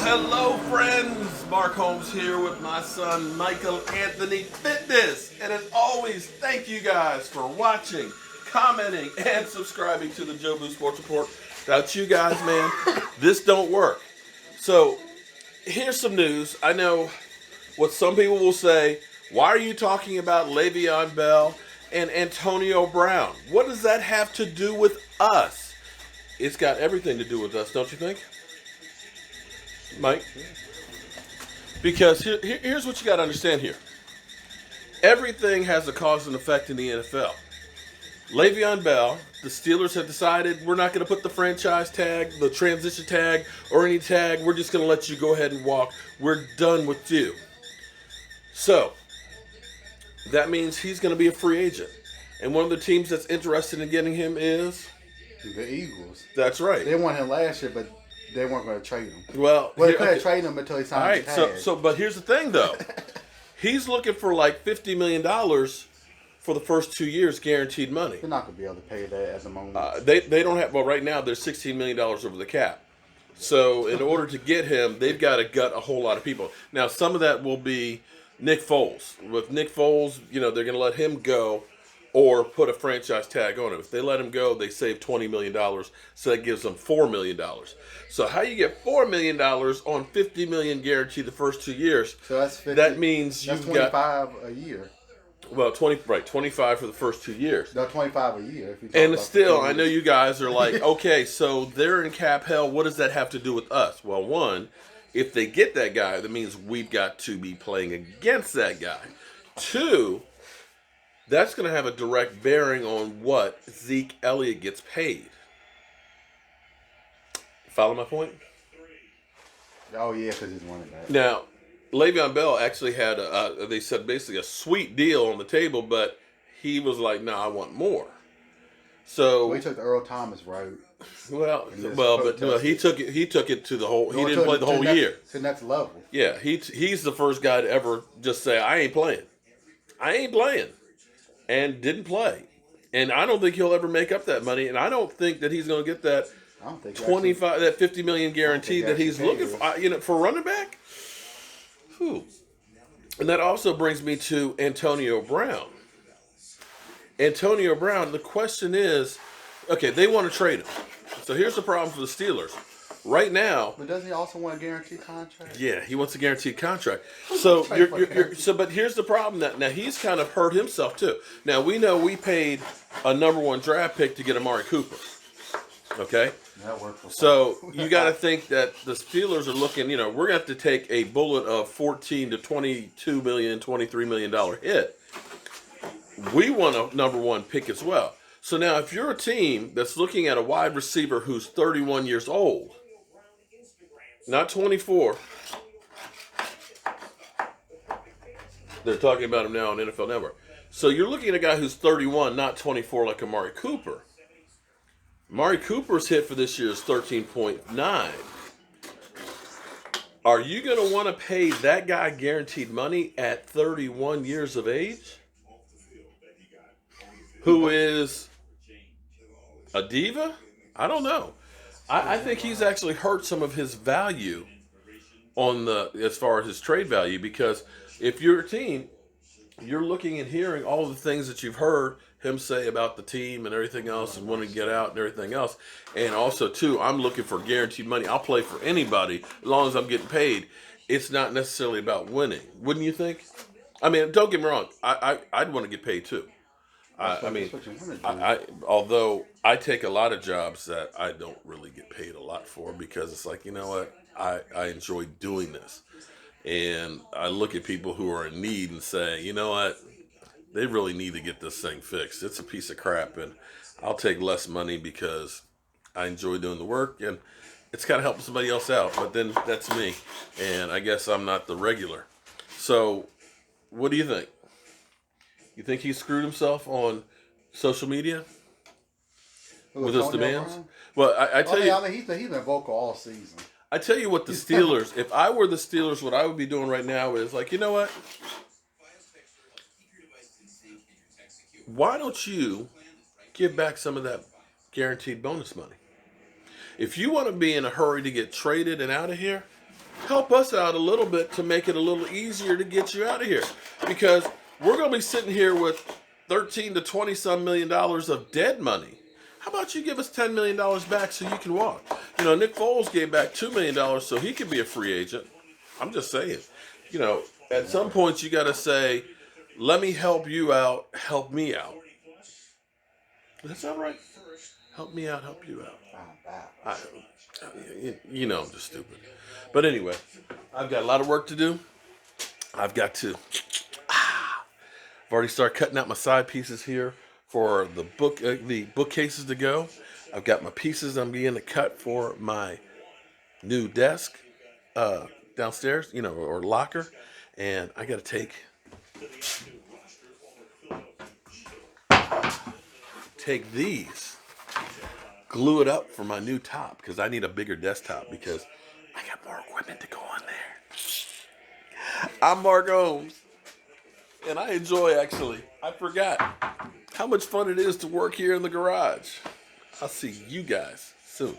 Hello, friends. Mark Holmes here with my son, Michael Anthony Fitness. And as always, thank you guys for watching, commenting, and subscribing to the Jobu Sports Report. Without you guys, man, this don't work. So, here's some news. I know what some people will say. Why are you talking about Le'Veon Bell and Antonio Brown? What does that have to do with us? It's got everything to do with us, don't you think? Mike? Because here's what you got to understand here. Everything has a cause and effect in the NFL. Le'Veon Bell, the Steelers have decided we're not going to put the franchise tag, the transition tag, or any tag. We're just going to let you go ahead and walk. We're done with you. So, that means he's going to be a free agent. And one of the teams that's interested in getting him is? The Eagles. That's right. They won him last year, but they weren't going to trade him. Well, they couldn't trade him until he signed the tag. But here's the thing, though. He's looking for like $50 million for the first 2 years, guaranteed money. They're not going to be able to pay that at the moment. They don't have. Well, right now there's $16 million over the cap. So in order to get him, they've got to gut a whole lot of people. Now some of that will be Nick Foles. With Nick Foles, they're going to let him go or put a franchise tag on him. If they let him go, they save $20 million. So that gives them $4 million. So how you get $4 million on $50 million guaranteed the first 2 years? So that's 50, that means that's you've got 25 a year. Well, 25 for the first 2 years. No, 25 a year. If you and still, I know you guys are like, okay, so they're in cap hell. What does that have to do with us? Well, one, if they get that guy, that means we've got to be playing against that guy. Two, that's going to have a direct bearing on what Zeke Elliott gets paid. Follow my point? Oh, yeah, because he's running back. Now, Le'Veon Bell actually had, they said basically a sweet deal on the table, but he was like, "No, I want more." So he took the Earl Thomas route. But he took it to the whole. He didn't play the whole year to the next level. Yeah, he's the first guy to ever just say, "I ain't playing," and didn't play. And I don't think he'll ever make up that money. And I don't think that he's going to get that I don't think that $50 million guarantee that he's looking for. For running back. Whew. And that also brings me to Antonio Brown. Antonio Brown, the question is, okay, they want to trade him. So here's the problem for the Steelers. Right now. But doesn't he also want a guaranteed contract? Yeah, he wants a guaranteed contract. So but here's the problem. Now he's kind of hurt himself too. Now we know we paid a number 1 draft pick to get Amari Cooper. Okay? So you got to think that the Steelers are looking, we're going to have to take a bullet of $14 to $22 million, $23 million hit. We want a number 1 pick as well. So now if you're a team that's looking at a wide receiver who's 31 years old, not 24, they're talking about him now on NFL Network. So you're looking at a guy who's 31, not 24 like Amari Cooper. Amari Cooper's hit for this year is 13.9. Are you going to want to pay that guy guaranteed money at 31 years of age? Who is a diva? I don't know. I think he's actually hurt some of his value as far as his trade value, because if you're a team, you're looking and hearing all the things that you've heard him say about the team and everything else and wanting to get out and everything else. And also, too, I'm looking for guaranteed money. I'll play for anybody as long as I'm getting paid. It's not necessarily about winning. Wouldn't you think? I mean, don't get me wrong. I'd want to get paid, too. Although I take a lot of jobs that I don't really get paid a lot for, because it's like, you know what? I enjoy doing this. And I look at people who are in need and say, you know what? They really need to get this thing fixed. It's a piece of crap, and I'll take less money because I enjoy doing the work, and it's kind of helping somebody else out. But then that's me, and I guess I'm not the regular. So what do you think? You think he screwed himself on social media with his demands? Brown? Well, I tell you, I mean, he's been vocal all season. I tell you what, the Steelers, if I were the Steelers, what I would be doing right now is like, you know what? Why don't you give back some of that guaranteed bonus money? If you want to be in a hurry to get traded and out of here, help us out a little bit to make it a little easier to get you out of here. Because we're going to be sitting here with 13 to 20 some million dollars of dead money. How about you give us $10 million back so you can walk? You know, Nick Foles gave back $2 million so he could be a free agent. I'm just saying. You know, at some point you got to say, let me help you out, help me out. That's all right. Help me out, help you out. You know I'm just stupid. But anyway, I've got a lot of work to do. I've already started cutting out my side pieces here for the bookcases to go. I've got my pieces I'm beginning to cut for my new desk downstairs, you know, or locker. And I got to take these, glue it up for my new top because I need a bigger desktop because I got more equipment to go on there. I'm Mark Holmes, and I forgot how much fun it is to work here in the garage. I'll see you guys soon.